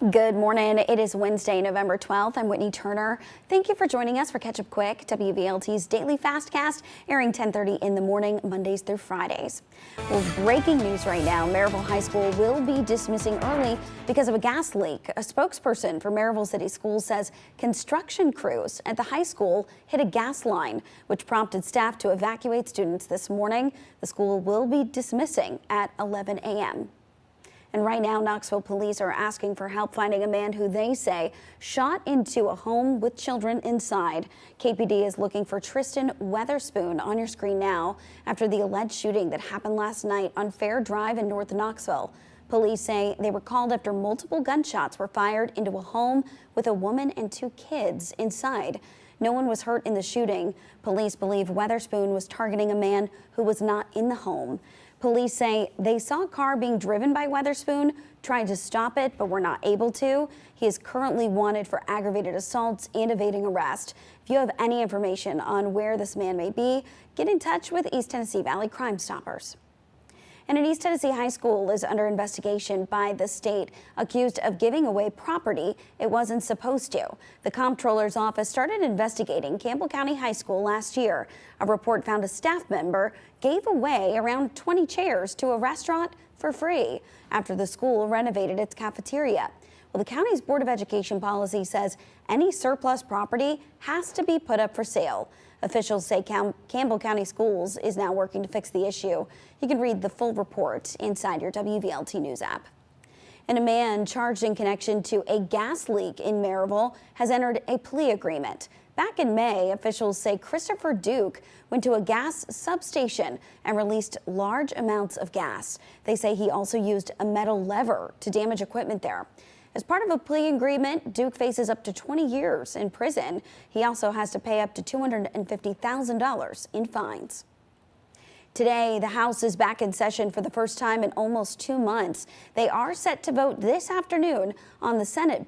Good morning. It is Wednesday, November 12th. I'm Whitney Turner. Thank you for joining us for Catch Up Quick, WVLT's daily fastcast, airing 10:30 in the morning, Mondays through Fridays. Well, breaking news right now. Maryville High School will be dismissing early because of a gas leak. A spokesperson for Maryville City Schools says construction crews at the high school hit a gas line, which prompted staff to evacuate students this morning. The school will be dismissing at 11 a.m. And right now, Knoxville police are asking for help finding a man who they say shot into a home with children inside. KPD is looking for Tristan Weatherspoon on your screen now after the alleged shooting that happened last night on Fair Drive in North Knoxville. Police say they were called after multiple gunshots were fired into a home with a woman and two kids inside. No one was hurt in the shooting. Police believe Weatherspoon was targeting a man who was not in the home. Police say they saw a car being driven by Weatherspoon, tried to stop it, but were not able to. He is currently wanted for aggravated assaults and evading arrest. If you have any information on where this man may be, get in touch with East Tennessee Valley Crime Stoppers. And an East Tennessee high school is under investigation by the state, accused of giving away property it wasn't supposed to. The comptroller's office started investigating Campbell County High School last year. A report found a staff member gave away around 20 chairs to a restaurant for free after the school renovated its cafeteria. Well, the county's Board of Education policy says any surplus property has to be put up for sale. Officials say Campbell County Schools is now working to fix the issue. You can read the full report inside your WVLT News app. And a man charged in connection to a gas leak in Maryville has entered a plea agreement. Back in May, officials say Christopher Duke went to a gas substation and released large amounts of gas. They say he also used a metal lever to damage equipment there. As part of a plea agreement, Duke faces up to 20 years in prison. He also has to pay up to $250,000 in fines. Today, the House is back in session for the first time in almost 2 months. They are set to vote this afternoon on the Senate's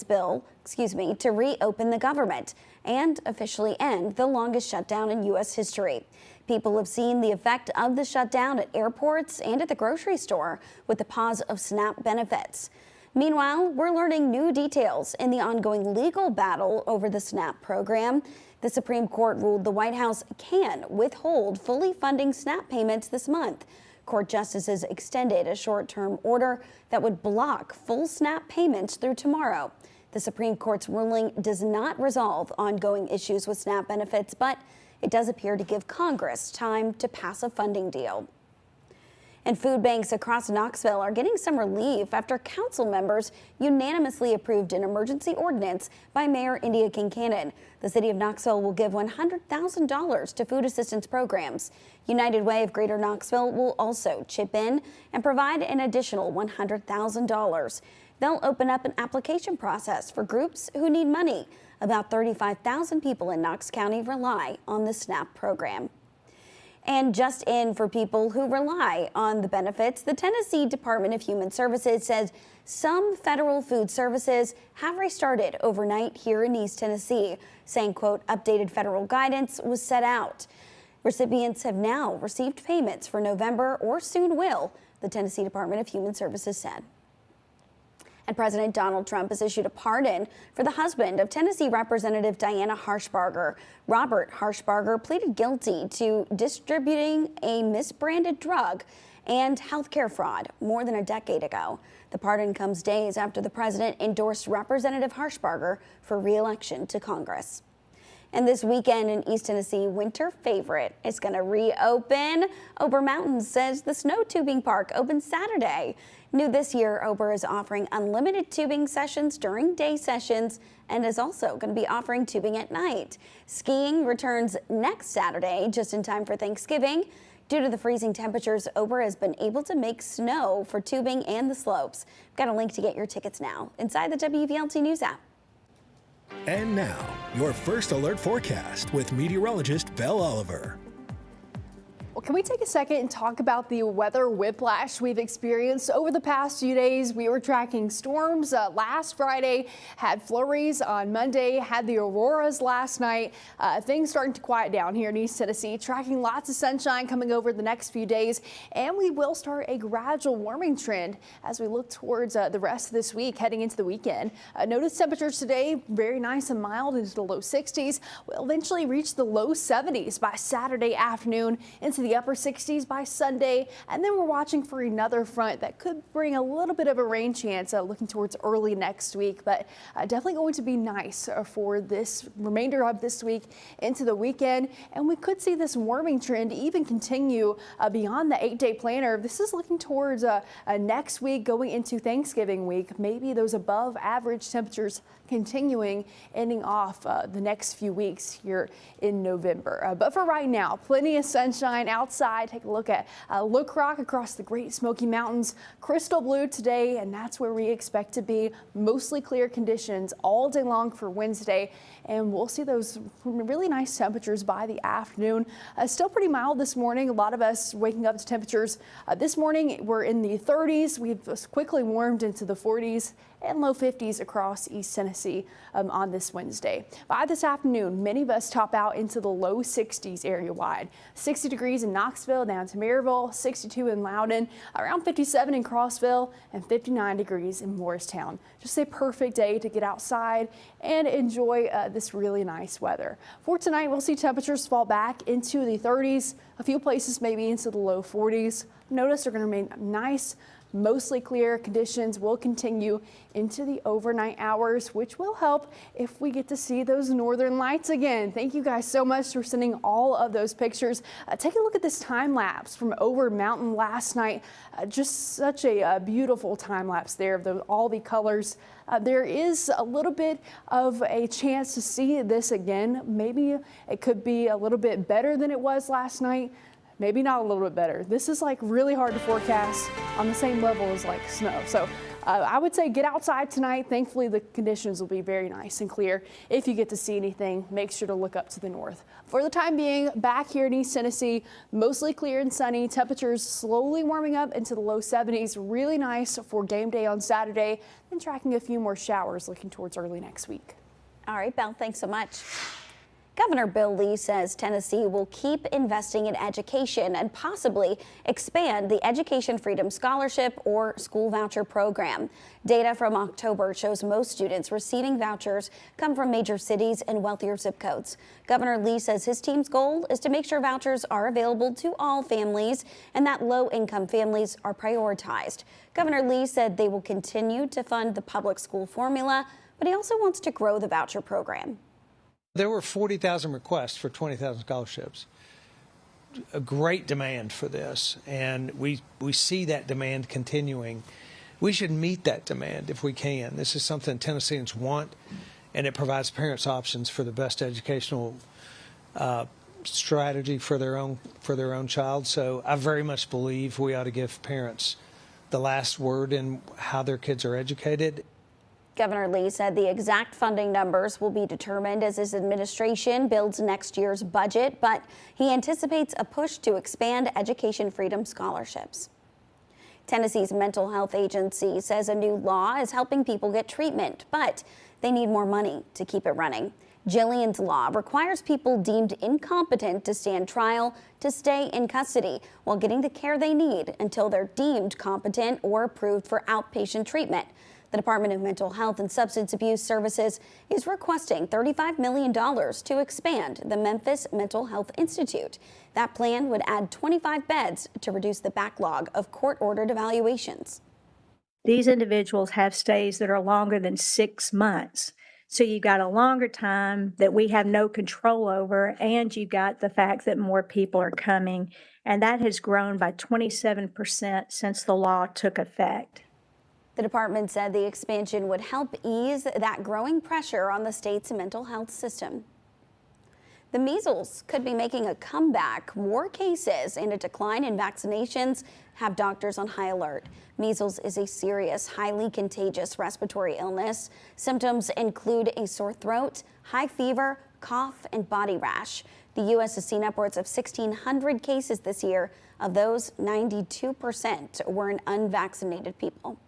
bill, to reopen the government and officially end the longest shutdown in U.S. history. People have seen the effect of the shutdown at airports and at the grocery store with the pause of SNAP benefits. Meanwhile, we're learning new details in the ongoing legal battle over the SNAP program. The Supreme Court ruled the White House can withhold fully funding SNAP payments this month. Court justices extended a short-term order that would block full SNAP payments through tomorrow. The Supreme Court's ruling does not resolve ongoing issues with SNAP benefits, but it does appear to give Congress time to pass a funding deal. And food banks across Knoxville are getting some relief after council members unanimously approved an emergency ordinance by Mayor India Kincannon. The city of Knoxville will give $100,000 to food assistance programs. United Way of Greater Knoxville will also chip in and provide an additional $100,000. They'll open up an application process for groups who need money. About 35,000 people in Knox County rely on the SNAP program. And just in for people who rely on the benefits, the Tennessee Department of Human Services says some federal food services have restarted overnight here in East Tennessee, saying, quote, updated federal guidance was set out. Recipients have now received payments for November or soon will, the Tennessee Department of Human Services said. And President Donald Trump has issued a pardon for the husband of Tennessee Representative Diana Harshbarger. Robert Harshbarger pleaded guilty to distributing a misbranded drug and healthcare fraud more than a decade ago. The pardon comes days after the president endorsed Representative Harshbarger for re-election to Congress. And this weekend in East Tennessee, winter favorite is going to reopen. Ober Mountains says the snow tubing park opens Saturday. New this year, Ober is offering unlimited tubing sessions during day sessions and is also going to be offering tubing at night. Skiing returns next Saturday, just in time for Thanksgiving. Due to the freezing temperatures, Ober has been able to make snow for tubing and the slopes. We've got a link to get your tickets now inside the WVLT News app. And now, your first alert forecast with meteorologist Belle Oliver. Well, Can we take a second and talk about the weather whiplash we've experienced over the past few days? We were tracking storms last Friday, had flurries on Monday, had the auroras last night. Things starting to quiet down here in East Tennessee, tracking lots of sunshine coming over the next few days, and we will start a gradual warming trend as we look towards the rest of this week heading into the weekend. Notice temperatures today very nice and mild into the low 60s. We'll eventually reach the low 70s by Saturday afternoon, into the upper 60s by Sunday, and then we're watching for another front that could bring a little bit of a rain chance looking towards early next week, but definitely going to be nice for this remainder of this week into the weekend, and we could see this warming trend even continue beyond the 8-day planner. This is looking towards next week going into Thanksgiving week, maybe those above average temperatures continuing, ending off the next few weeks here in November. But for right now, plenty of sunshine outside. Take a look at Look Rock across the Great Smoky Mountains. Crystal blue today, and that's where we expect to be. Mostly clear conditions all day long for Wednesday, and we'll see those really nice temperatures by the afternoon. Still pretty mild this morning. A lot of us waking up to temperatures this morning we're in the 30s. We've quickly warmed into the 40s and low 50s across East Tennessee on this Wednesday. By this afternoon, many of us top out into the low 60s area wide. 60 degrees in Knoxville, down to Maryville, 62 in Loudon, around 57 in Crossville, and 59 degrees in Morristown. Just a perfect day to get outside and enjoy this really nice weather. For tonight, we'll see temperatures fall back into the 30s, a few places maybe into the low 40s. Notice they're going to remain nice. Mostly clear conditions will continue into the overnight hours, which will help if we get to see those northern lights again. Thank you guys so much for sending all of those pictures. Take a look at this time lapse from over mountain last night. Just such a beautiful time lapse there of all the colors. There is a little bit of a chance to see this again. Maybe it could be a little bit better than it was last night. Maybe not a little bit better. This is like really hard to forecast on the same level as like snow. So I would say get outside tonight. Thankfully, the conditions will be very nice and clear. If you get to see anything, make sure to look up to the north. For the time being, back here in East Tennessee, mostly clear and sunny. Temperatures slowly warming up into the low 70s. Really nice for game day on Saturday. Then tracking a few more showers looking towards early next week. All right, Belle, thanks so much. Governor Bill Lee says Tennessee will keep investing in education and possibly expand the Education Freedom Scholarship or school voucher program. Data from October shows most students receiving vouchers come from major cities and wealthier zip codes. Governor Lee says his team's goal is to make sure vouchers are available to all families and that low-income families are prioritized. Governor Lee said they will continue to fund the public school formula, but he also wants to grow the voucher program. There were 40,000 requests for 20,000 scholarships. A great demand for this, and we see that demand continuing. We should meet that demand if we can. This is something Tennesseans want, and it provides parents options for the best educational strategy for their own child. So I very much believe we ought to give parents the last word in how their kids are educated. Governor Lee said the exact funding numbers will be determined as his administration builds next year's budget, but he anticipates a push to expand Education Freedom scholarships. Tennessee's mental health agency says a new law is helping people get treatment, but they need more money to keep it running. Jillian's law requires people deemed incompetent to stand trial to stay in custody while getting the care they need until they're deemed competent or approved for outpatient treatment. The Department of Mental Health and Substance Abuse Services is requesting $35 million to expand the Memphis Mental Health Institute. That plan would add 25 beds to reduce the backlog of court-ordered evaluations. These individuals have stays that are longer than 6 months. So you've got a longer time that we have no control over, and you've got the fact that more people are coming, and that has grown by 27% since the law took effect. The department said the expansion would help ease that growing pressure on the state's mental health system. The measles could be making a comeback. More cases and a decline in vaccinations have doctors on high alert. Measles is a serious, highly contagious respiratory illness. Symptoms include a sore throat, high fever, cough, and body rash. The U.S. has seen upwards of 1,600 cases this year. Of those, 92% were in unvaccinated people.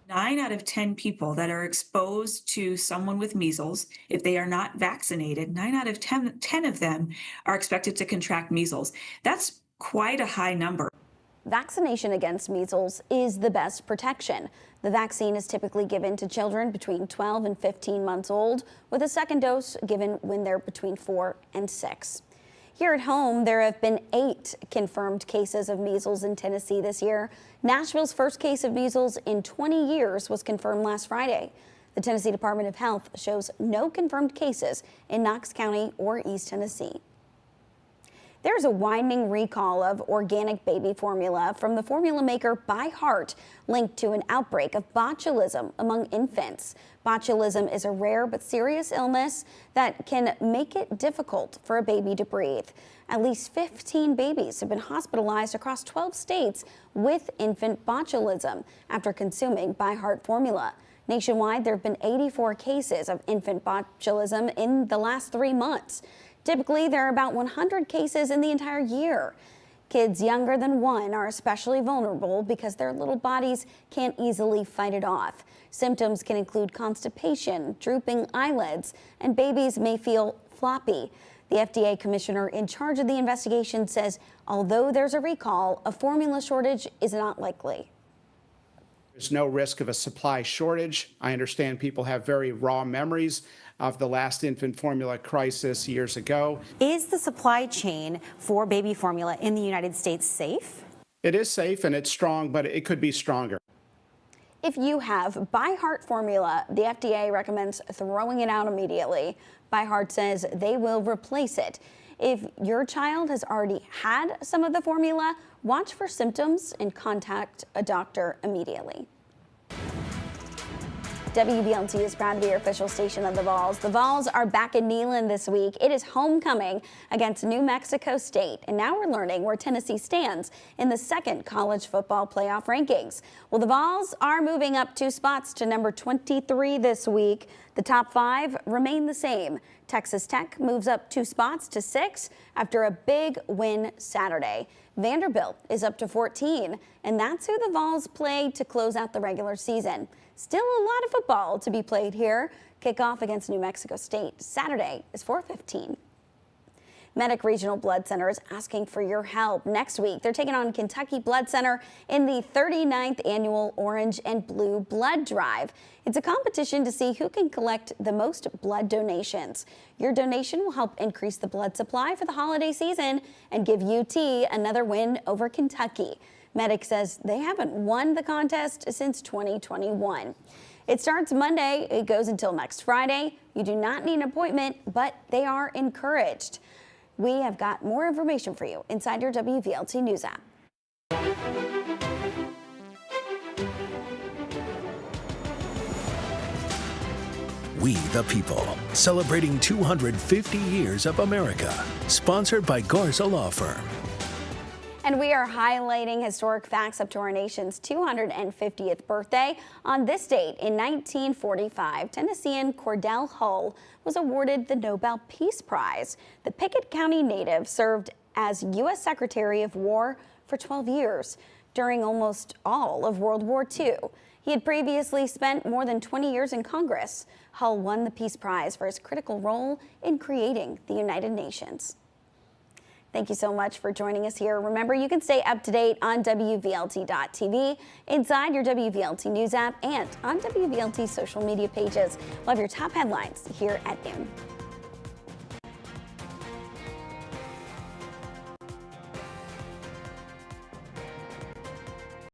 9 out of 10 people that are exposed to someone with measles, if they are not vaccinated, 9 out of 10 of them are expected to contract measles. That's quite a high number. Vaccination against measles is the best protection. The vaccine is typically given to children between 12 and 15 months old, with a second dose given when they're between 4 and 6. Here at home, there have been 8 confirmed cases of measles in Tennessee this year. Nashville's first case of measles in 20 years was confirmed last Friday. The Tennessee Department of Health shows no confirmed cases in Knox County or East Tennessee. There's a widening recall of organic baby formula from the formula maker By Heart, linked to an outbreak of botulism among infants. Botulism is a rare but serious illness that can make it difficult for a baby to breathe. At least 15 babies have been hospitalized across 12 states with infant botulism after consuming By Heart formula. Nationwide, there have been 84 cases of infant botulism in the last 3 months. Typically, there are about 100 cases in the entire year. Kids younger than 1 are especially vulnerable because their little bodies can't easily fight it off. Symptoms can include constipation, drooping eyelids, and babies may feel floppy. The FDA commissioner in charge of the investigation says although there's a recall, a formula shortage is not likely. There's no risk of a supply shortage. I understand people have very raw memories of the last infant formula crisis years ago. Is the supply chain for baby formula in the United States safe? It is safe and it's strong, but it could be stronger. If you have By Heart formula, the FDA recommends throwing it out immediately. By Heart says they will replace it. If your child has already had some of the formula, watch for symptoms and contact a doctor immediately. WVLT is proud to be your official station of the Vols. The Vols are back in Neyland this week. It is homecoming against New Mexico State, and now we're learning where Tennessee stands in the second college football playoff rankings. Well, the Vols are moving up 2 spots to number 23 this week. The top 5 remain the same. Texas Tech moves up 2 spots to 6 after a big win Saturday. Vanderbilt is up to 14, and that's who the Vols play to close out the regular season. Still a lot of football to be played here. Kickoff against New Mexico State Saturday is 4:15. Medic Regional Blood Center is asking for your help. Next week, they're taking on Kentucky Blood Center in the 39th annual Orange and Blue Blood Drive. It's a competition to see who can collect the most blood donations. Your donation will help increase the blood supply for the holiday season and give UT another win over Kentucky. Medic says they haven't won the contest since 2021. It starts Monday. It goes until next Friday. You do not need an appointment, but they are encouraged. We have got more information for you inside your WVLT News app. We the People, celebrating 250 years of America. Sponsored by Garza Law Firm. And we are highlighting historic facts up to our nation's 250th birthday. On this date in 1945, Tennessean Cordell Hull was awarded the Nobel Peace Prize. The Pickett County native served as U.S. Secretary of War for 12 years during almost all of World War II. He had previously spent more than 20 years in Congress. Hull won the Peace Prize for his critical role in creating the United Nations. Thank you so much for joining us here. Remember, you can stay up to date on WVLT.tv, inside your WVLT News app, and on WVLT social media pages. We'll have your top headlines here at noon.